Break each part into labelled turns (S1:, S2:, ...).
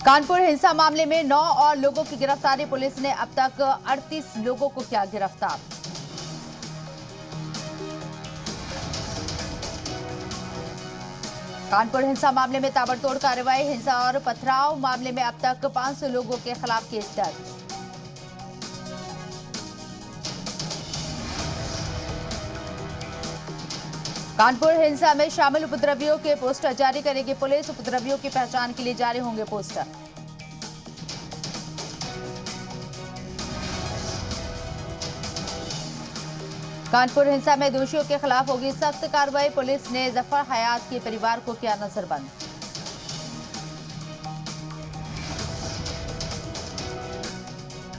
S1: कानपुर हिंसा मामले में 9 और लोगों की गिरफ्तारी। पुलिस ने अब तक 38 लोगों को किया गिरफ्तार। कानपुर हिंसा मामले में ताबड़तोड़ कार्रवाई। हिंसा और पथराव मामले में अब तक 500 लोगों के खिलाफ केस दर्ज। कानपुर हिंसा में शामिल उपद्रवियों के पोस्टर जारी करेगी पुलिस। उपद्रवियों की पहचान के लिए जारी होंगे पोस्टर। कानपुर हिंसा में दोषियों के खिलाफ होगी सख्त कार्रवाई। पुलिस ने जफर हयात के परिवार को किया नजरबंद।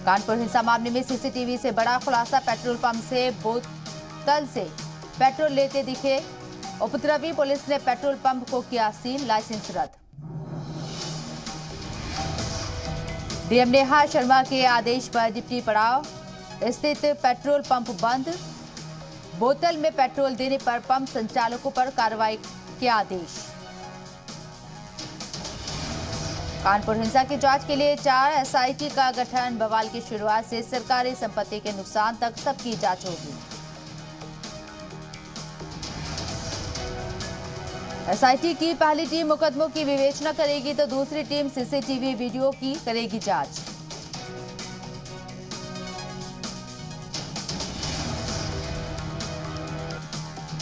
S1: कानपुर हिंसा मामले में सीसीटीवी से बड़ा खुलासा। पेट्रोल पंप से बोतल से पेट्रोल लेते दिखे उपद्रवी। पुलिस ने पेट्रोल पंप को किया सील, लाइसेंस रद्द। डीएम नेहा शर्मा के आदेश पर डिप्टी पड़ाव स्थित पेट्रोल पंप बंद। बोतल में पेट्रोल देने पर पंप संचालकों पर कार्रवाई के आदेश। कानपुर हिंसा की जांच के लिए 4 एसआईटी का गठन। बवाल की शुरुआत से सरकारी संपत्ति के नुकसान तक सबकी जांच होगी। एसआईटी की पहली टीम मुकदमों की विवेचना करेगी तो दूसरी टीम सीसीटीवी वीडियो की करेगी जांच।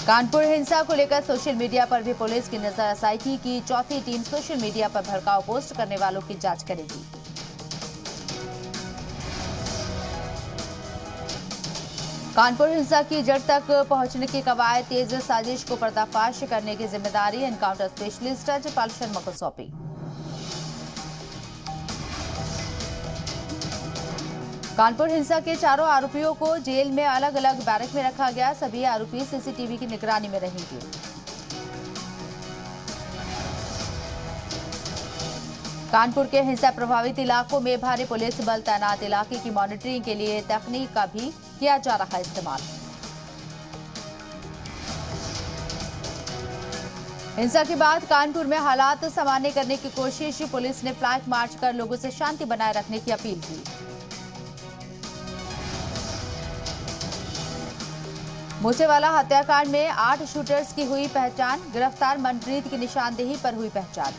S1: कानपुर हिंसा को लेकर सोशल मीडिया पर भी पुलिस की नजर। एसआईटी की चौथी टीम सोशल मीडिया पर भड़काऊ पोस्ट करने वालों की जांच करेगी। कानपुर हिंसा की जड़ तक पहुंचने की कवायद तेज। साजिश को पर्दाफाश करने की जिम्मेदारी एनकाउंटर स्पेशलिस्ट राज्यपाल शर्मा को सौंपी। कानपुर हिंसा के चारों आरोपियों को जेल में अलग अलग बैरक में रखा गया। सभी आरोपी सीसीटीवी की निगरानी में रहेंगे। कानपुर के हिंसा प्रभावित इलाकों में भारी पुलिस बल तैनात। इलाके की मॉनिटरिंग के लिए तकनीक का भी किया जा रहा है इस्तेमाल। हिंसा के बाद कानपुर में हालात सामान्य करने की कोशिश। पुलिस ने फ्लैग मार्च कर लोगों से शांति बनाए रखने की अपील की। मूसेवाला हत्याकांड में 8 शूटर्स की हुई पहचान। गिरफ्तार मनप्रीत की निशानदेही पर हुई पहचान।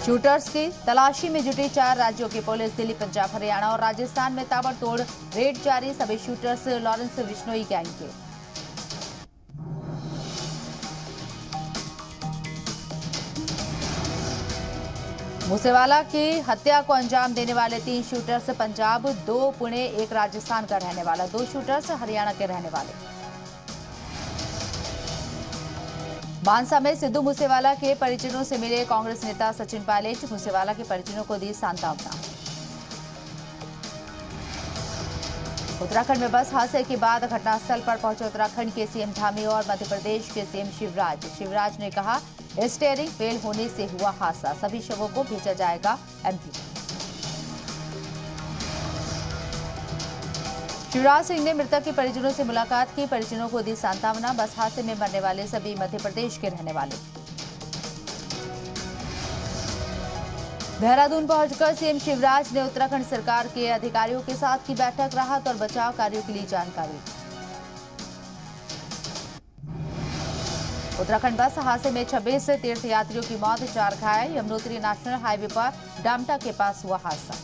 S1: शूटर्स की तलाशी में जुटी 4 राज्यों की पुलिस। दिल्ली, पंजाब, हरियाणा और राजस्थान में ताबड़तोड़ रेड जारी। सभी शूटर्स लॉरेंस बिश्नोई गैंग के। मूसेवाला की हत्या को अंजाम देने वाले 3 शूटर्स पंजाब, 2 पुणे, 1 राजस्थान का रहने वाला, 2 शूटर्स हरियाणा के रहने वाले। मानसा में सिद्धू मूसेवाला के परिजनों से मिले कांग्रेस नेता सचिन पायलट। मूसेवाला के परिजनों को दी सांत्वना। उत्तराखंड में बस हादसे के बाद घटनास्थल पर पहुंचे उत्तराखंड के सीएम धामी और मध्य प्रदेश के सीएम शिवराज ने कहा, स्टीयरिंग फेल होने से हुआ हादसा। सभी शवों को भेजा जाएगा एमपी। शिवराज सिंह ने मृतक के परिजनों से मुलाकात की। परिजनों को दी सांत्वना। बस हादसे में मरने वाले सभी मध्य प्रदेश के रहने वाले। देहरादून पहुंचकर सीएम शिवराज ने उत्तराखंड सरकार के अधिकारियों के साथ की बैठक। राहत और बचाव कार्यों के लिए जानकारी। उत्तराखंड बस हादसे में 26 तीर्थयात्रियों की मौत, 4 घायल। यमुनोत्री नेशनल हाईवे पर डामटा के पास हुआ हादसा।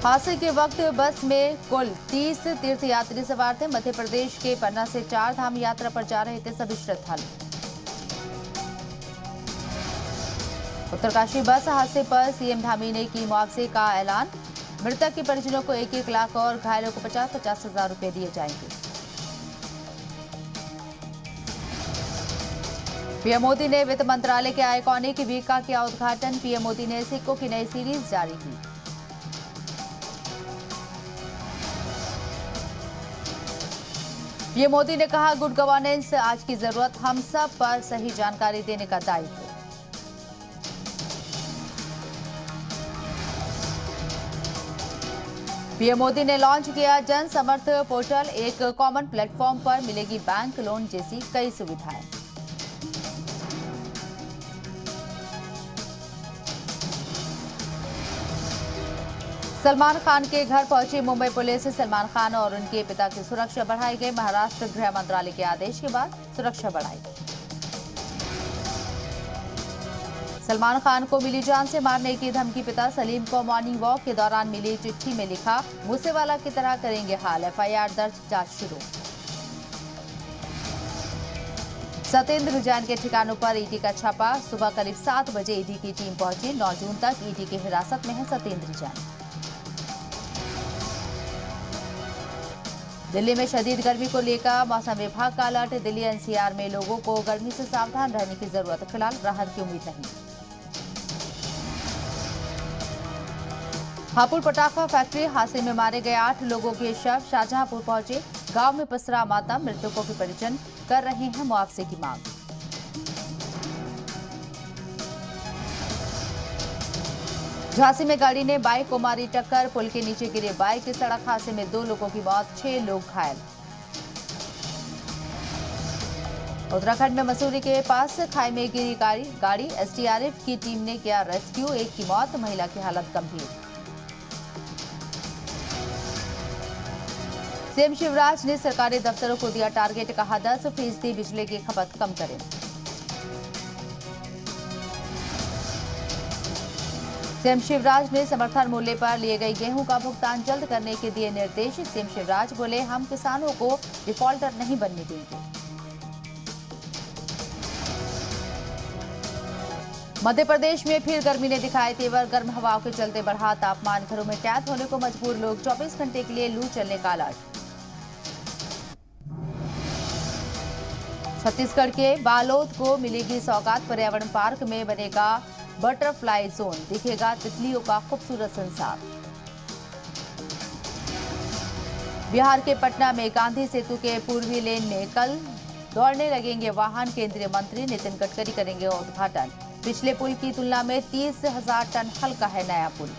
S1: हादसे के वक्त बस में कुल 30 तीर्थयात्री सवार थे। मध्य प्रदेश के पन्ना से 4 धाम यात्रा पर जा रहे थे सभी श्रद्धालु। उत्तरकाशी बस हादसे पर सीएम धामी ने की मुआवजे का ऐलान। मृतक के परिजनों को 1-1 लाख और घायलों को 50-50 हजार रुपए दिए जाएंगे। पीएम मोदी ने वित्त मंत्रालय के आइकॉनिक वीक का किया उद्घाटन। पीएम मोदी ने सिक्कों की नई सीरीज जारी की। पीएम मोदी ने कहा, गुड गवर्नेंस आज की जरूरत। हम सब पर सही जानकारी देने का दायित्व। पीएम मोदी ने लॉन्च किया जन समर्थ पोर्टल। एक कॉमन प्लेटफॉर्म पर मिलेगी बैंक लोन जैसी कई सुविधाएं। सलमान खान के घर पहुंची मुंबई पुलिस। सलमान खान और उनके पिता की सुरक्षा बढ़ाई गई। महाराष्ट्र गृह मंत्रालय के आदेश के बाद सुरक्षा बढ़ाई। सलमान खान को मिली जान से मारने की धमकी। पिता सलीम को मॉर्निंग वॉक के दौरान मिली चिट्ठी में लिखा, मूसेवाला की तरह करेंगे हाल। एफआईआर दर्ज, जांच शुरू। सत्येंद्र जैन के ठिकानों पर ईडी का छापा। सुबह करीब 7 बजे ईडी की टीम पहुंची। 9 जून तक ईडी की हिरासत में है सत्येंद्र जैन। दिल्ली में शदीद गर्मी को लेकर मौसम विभाग का अलर्ट। दिल्ली एनसीआर में लोगों को गर्मी से सावधान रहने की जरूरत। फिलहाल राहत की उम्मीद नहीं। हापुड़ पटाखा फैक्ट्री हादसे में मारे गए 8 लोगों के शव शाहजहांपुर पहुंचे। गांव में पसरा मातम। मृतकों के परिजन कर रहे हैं मुआवजे की मांग। झांसी में गाड़ी ने बाइक को मारी टक्कर। पुल के नीचे गिरे बाइक। सड़क हादसे में 2 लोगों की मौत, 6 लोग घायल। उत्तराखंड में मसूरी के पास खाई में गिरी गाड़ी। एसडीआरएफ की टीम ने किया रेस्क्यू। 1 की मौत, महिला की हालत गंभीर। सीएम शिवराज ने सरकारी दफ्तरों को दिया टारगेट। कहा 10% बिजली की खपत कम करें। सीएम शिवराज ने समर्थन मूल्य पर लिए गए गेहूं का भुगतान जल्द करने के दिए निर्देश। सीएम शिवराज बोले, हम किसानों को डिफॉल्टर नहीं बनने देंगे। मध्य प्रदेश में फिर गर्मी ने दिखाए तेवर। गर्म हवाओं के चलते बढ़ा तापमान। घरों में कैद होने को मजबूर लोग। 24 घंटे के लिए लू चलने का अलर्ट। छत्तीसगढ़ के बालोद को मिलेगी सौगात। पर्यावरण पार्क में बनेगा बटरफ्लाई जोन। दिखेगा तितलियों का खूबसूरत संसार। बिहार के पटना में गांधी सेतु के पूर्वी लेन में कल दौड़ने लगेंगे वाहन। केंद्रीय मंत्री नितिन गडकरी करेंगे उद्घाटन। पिछले पुल की तुलना में 30,000 टन हल्का है नया पुल।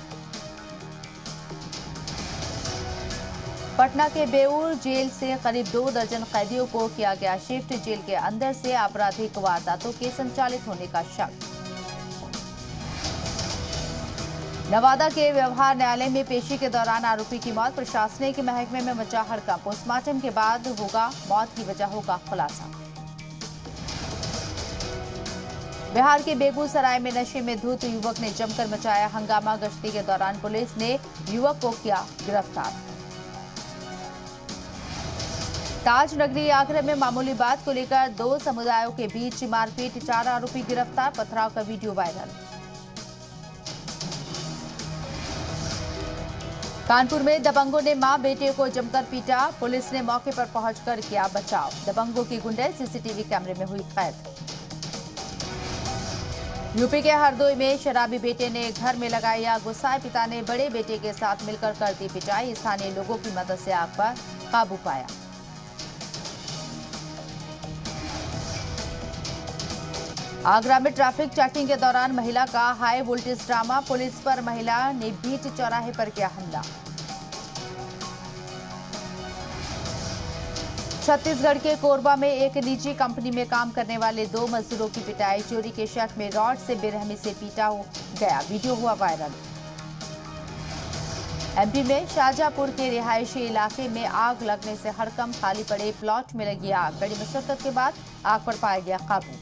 S1: पटना के बेऊर जेल से करीब 2 दर्जन कैदियों को किया गया शिफ्ट। जेल के अंदर से आपराधिक वारदातों के संचालित होने का शक। नवादा के व्यवहार न्यायालय में पेशी के दौरान आरोपी की मौत। प्रशासनिक महकमे में मचा हड़कंप। पोस्टमार्टम के बाद होगा मौत की वजहों का खुलासा। बिहार के बेगूसराय में नशे में धुत युवक ने जमकर मचाया हंगामा। गश्ती के दौरान पुलिस ने युवक को किया गिरफ्तार। ताज नगरी आगरा में मामूली बात को लेकर 2 समुदायों के बीच मारपीट। 4 आरोपी गिरफ्तार। पथराव का वीडियो वायरल। कानपुर में दबंगों ने मां बेटे को जमकर पीटा। पुलिस ने मौके पर पहुंचकर किया बचाव। दबंगों की गुंडे सीसीटीवी कैमरे में हुई कैद। यूपी के हरदोई में शराबी बेटे ने घर में लगाई आग। गुस्साए पिता ने बड़े बेटे के साथ मिलकर कर दी पिटाई। स्थानीय लोगों की मदद से आग पर काबू पाया। आगरा में ट्रैफिक चेकिंग के दौरान महिला का हाई वोल्टेज ड्रामा। पुलिस पर महिला ने बीच चौराहे पर किया हमला। छत्तीसगढ़ के कोरबा में एक निजी कंपनी में काम करने वाले 2 मजदूरों की पिटाई। चोरी के शक में रॉड से बेरहमी से पीटा गया। वीडियो हुआ वायरल। एमपी में शाहजहांपुर के रिहायशी इलाके में आग लगने से हड़कंप। खाली पड़े प्लॉट में लगी आग। कड़ी मशक्कत के बाद आग पर पाया गया काबू।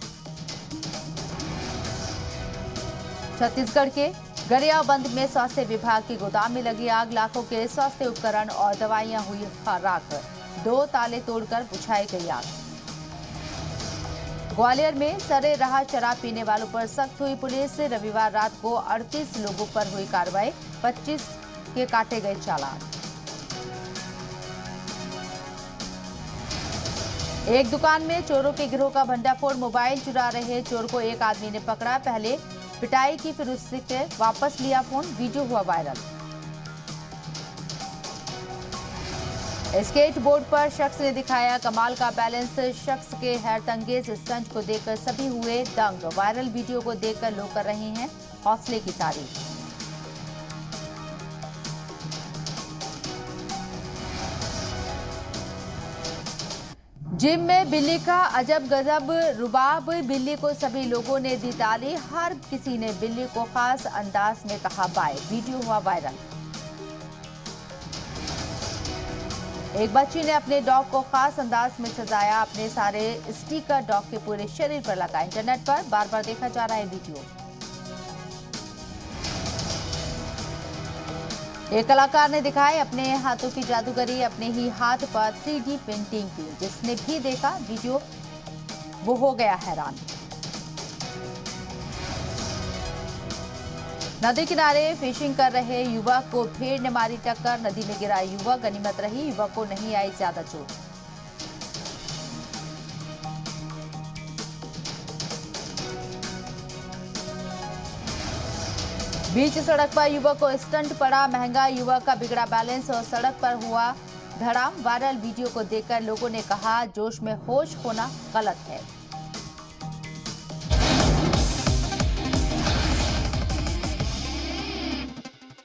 S1: छत्तीसगढ़ के गरियाबंद में स्वास्थ्य विभाग के गोदाम में लगी आग। लाखों के स्वास्थ्य उपकरण और दवाइयां हुई राख। 2 ताले तोड़कर बुझाई गई आग। ग्वालियर में सरे रहा शराब पीने वालों पर सख्त हुई पुलिस। रविवार रात को 38 लोगों पर हुई कार्रवाई। 25 के काटे गए चालान। एक दुकान में चोरों के गिरोह का भंडाफोड़। मोबाइल चुरा रहे चोर को एक आदमी ने पकड़ा। पहले पिटाई की, फिर उससे वापस लिया फोन। वीडियो हुआ वायरल। स्केट बोर्ड पर शख्स ने दिखाया कमाल का बैलेंस। शख्स के हैरतअंगेज स्टंट को देखकर सभी हुए दंग। वायरल वीडियो को देखकर लोग कर रहे हैं हौसले की तारीफ। जिम में बिल्ली का अजब गजब रुबाब, बिल्ली को सभी लोगों ने दी ताली, हर किसी ने बिल्ली को खास अंदाज में कहा बाय। वीडियो हुआ वायरल। एक बच्ची ने अपने डॉग को खास अंदाज में सजाया, अपने सारे स्टिकर डॉग के पूरे शरीर पर लगाए। इंटरनेट पर बार बार देखा जा रहा है वीडियो। एक कलाकार ने दिखाए अपने हाथों की जादूगरी, अपने ही हाथ पर 3D पेंटिंग की। जिसने भी देखा वीडियो वो हो गया हैरान। नदी किनारे फिशिंग कर रहे युवक को भेड़ ने मारी टक्कर, नदी में गिरा युवक गनीमत रही, युवक को नहीं आई ज्यादा चोट। बीच सड़क पर युवक को स्टंट पड़ा महंगा, युवक का बिगड़ा बैलेंस और सड़क पर हुआ धड़ाम। वायरल वीडियो को देखकर लोगों ने कहा जोश में होश होना गलत है।